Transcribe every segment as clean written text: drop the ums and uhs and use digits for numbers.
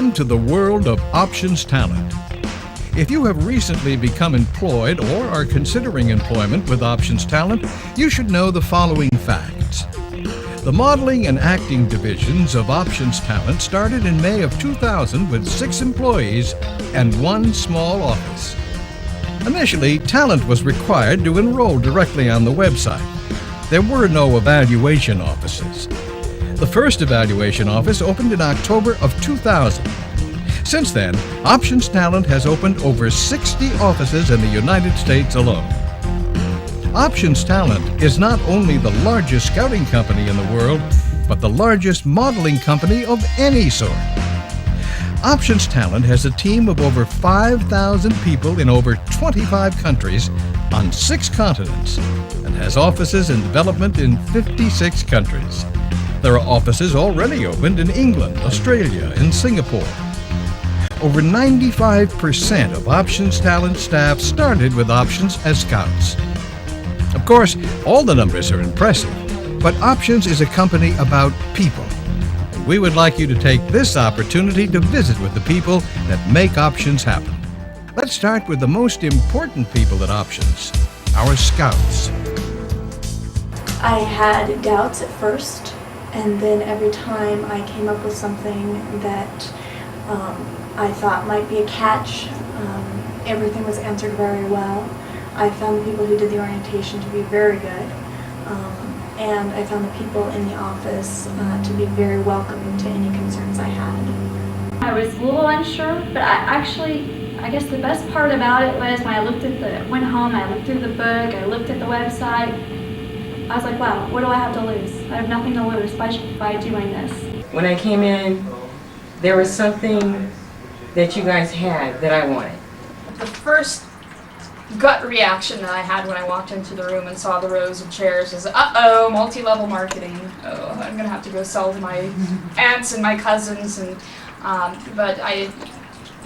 Welcome to the world of options talent. If you have recently become employed or are considering employment with options talent, you should know the following facts. The modeling and acting divisions of options talent started in May of 2000 with 6 employees and 1 small office. Initially, talent was required to enroll directly on the website. There were no evaluation offices. The first evaluation office opened in October of 2000. Since then, Options Talent has opened over 60 offices in the United States alone. Options Talent is not only the largest scouting company in the world, but the largest modeling company of any sort. Options Talent has a team of over 5,000 people in over 25 countries on 6 continents and has offices in development in 56 countries. There are offices already opened in England, Australia, and Singapore. Over 95% of Options Talent staff started with Options as scouts. Of course, all the numbers are impressive, but Options is a company about people. We would like you to take this opportunity to visit with the people that make Options happen. Let's start with the most important people at Options, our scouts. I had doubts at first, and then every time I came up with something that I thought might be a catch, everything was answered very well. I found the people who did the orientation to be very good, and I found the people in the office to be very welcoming to any concerns I had. I was a little unsure, but I guess the best part about it was when I went home, I looked through the book, I looked at the website, I was like, wow, what do I have to lose? I have nothing to lose by doing this. When I came in, there was something that you guys had that I wanted. The first gut reaction that I had when I walked into the room and saw the rows of chairs was, uh-oh, multi-level marketing. Oh, I'm gonna have to go sell to my aunts and my cousins. But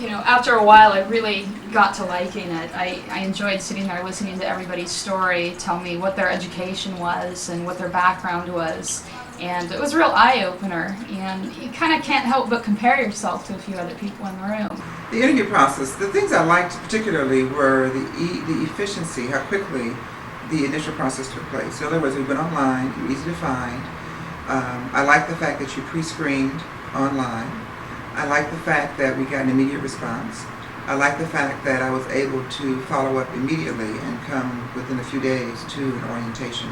after a while, I really got to liking it. I enjoyed sitting there listening to everybody's story, tell me what their education was and what their background was. And it was a real eye-opener, and you kind of can't help but compare yourself to a few other people in the room. The interview process, the things I liked particularly were the efficiency, how quickly the initial process took place. In other words, we went online, you were easy to find. I liked the fact that you pre-screened online. I liked the fact that we got an immediate response. I liked the fact that I was able to follow up immediately and come within a few days to an orientation.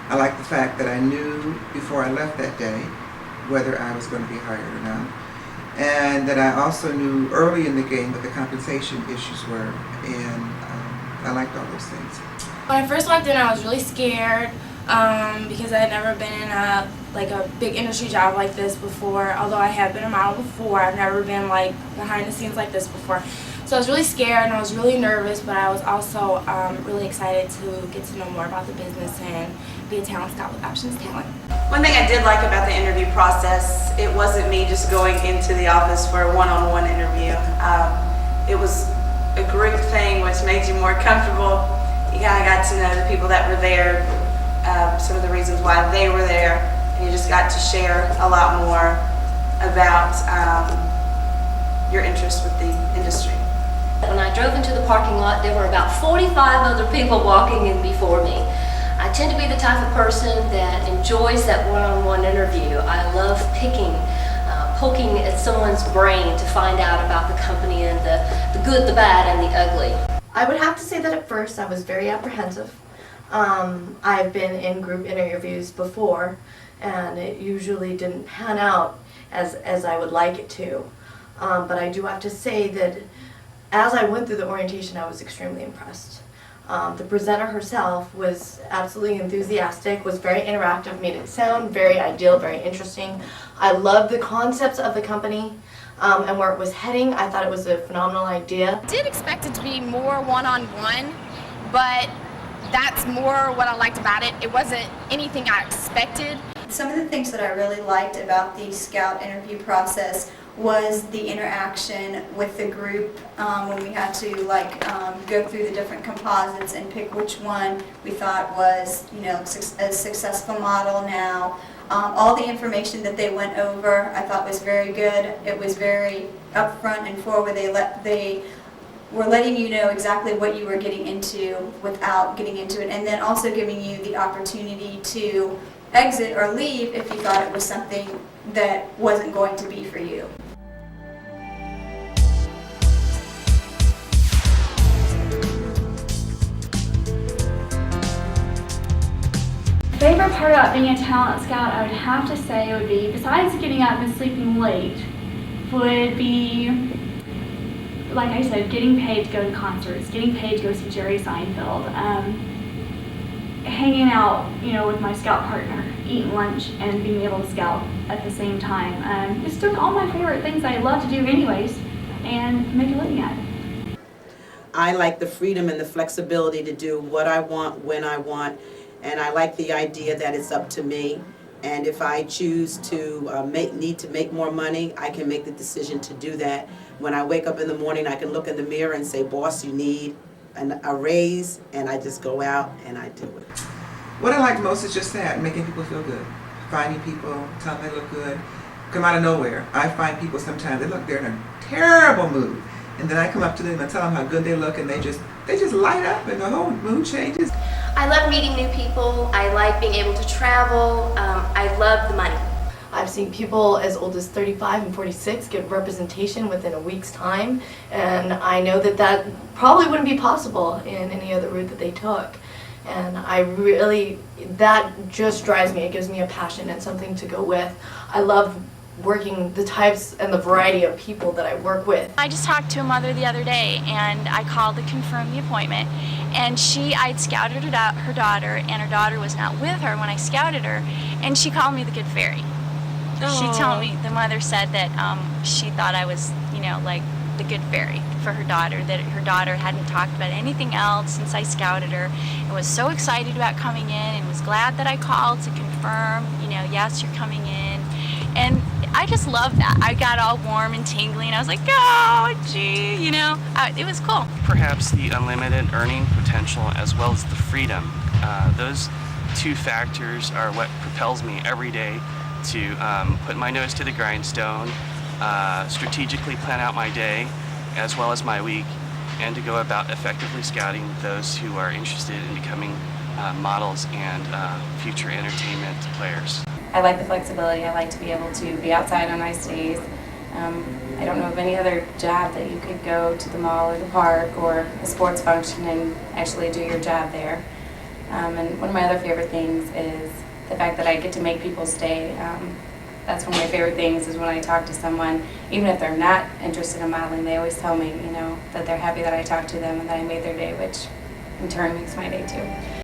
I like the fact that I knew before I left that day whether I was going to be hired or not, and that I also knew early in the game what the compensation issues were, and I liked all those things. When I first walked in, I was really scared because I had never been in a big industry job like this before. Although I have been a model before, I've never been behind the scenes like this before. So I was really scared and I was really nervous, but I was also really excited to get to know more about the business and be a talent scout with Options Talent. One thing I did like about the interview process, it wasn't me just going into the office for a one-on-one interview. It was a group thing, which made you more comfortable. You kind of got to know the people that were there, some of the reasons why they were there, and you just got to share a lot more about your interest with the industry. When I drove into the parking lot, there were about 45 other people walking in before me. I tend to be the type of person that enjoys that one-on-one interview. I love poking at someone's brain to find out about the company and the good, the bad, and the ugly. I would have to say that at first I was very apprehensive. I've been in group interviews before, and it usually didn't pan out as I would like it to. But I do have to say that as I went through the orientation, I was extremely impressed. The presenter herself was absolutely enthusiastic, was very interactive, made it sound very ideal, very interesting. I loved the concepts of the company and where it was heading. I thought it was a phenomenal idea. I did expect it to be more one-on-one, but that's more what I liked about it. It wasn't anything I expected. Some of the things that I really liked about the Scout interview process was the interaction with the group when we had to go through the different composites and pick which one we thought was a successful model now. All the information that they went over I thought was very good. It was very upfront and forward. They were letting you know exactly what you were getting into without getting into it, and then also giving you the opportunity to exit or leave if you thought it was something that wasn't going to be for you. Favorite part about being a talent scout, I would have to say, would be, besides getting up and sleeping late, would be, like I said, getting paid to go to concerts, getting paid to go see Jerry Seinfeld, hanging out, with my scout partner, eating lunch, and being able to scout at the same time. Just doing all my favorite things I love to do anyways, and make a living at it. I like the freedom and the flexibility to do what I want, when I want, and I like the idea that it's up to me. And if I choose to need to make more money, I can make the decision to do that. When I wake up in the morning, I can look in the mirror and say, boss, you need a raise, and I just go out and I do it. What I like most is just that, making people feel good. Finding people, telling them they look good. Come out of nowhere. I find people sometimes, they're in a terrible mood. And then I come up to them and tell them how good they look, and they just light up and the whole mood changes. I love meeting new people. I like being able to travel. I love the money. I've seen people as old as 35 and 46 get representation within a week's time, and I know that probably wouldn't be possible in any other route that they took. And that just drives me. It gives me a passion and something to go with. I love working the types and the variety of people that I work with. I just talked to a mother the other day, and I called to confirm the appointment, and I'd scouted her daughter, and her daughter was not with her when I scouted her, and she called me the Good Fairy. She told me, the mother said that she thought I was, like the Good Fairy for her daughter, that her daughter hadn't talked about anything else since I scouted her, and was so excited about coming in, and was glad that I called to confirm, yes, you're coming in. And I just love that. I got all warm and tingly, and I was like, oh, gee, it was cool. Perhaps the unlimited earning potential as well as the freedom. Those two factors are what propels me every day to put my nose to the grindstone, strategically plan out my day as well as my week, and to go about effectively scouting those who are interested in becoming models and future entertainment players. I like the flexibility. I like to be able to be outside on nice days. I don't know of any other job that you could go to the mall or the park or a sports function and actually do your job there. And one of my other favorite things is the fact that I get to make people stay. That's one of my favorite things, is when I talk to someone, even if they're not interested in modeling, they always tell me, that they're happy that I talked to them and that I made their day, which in turn makes my day too.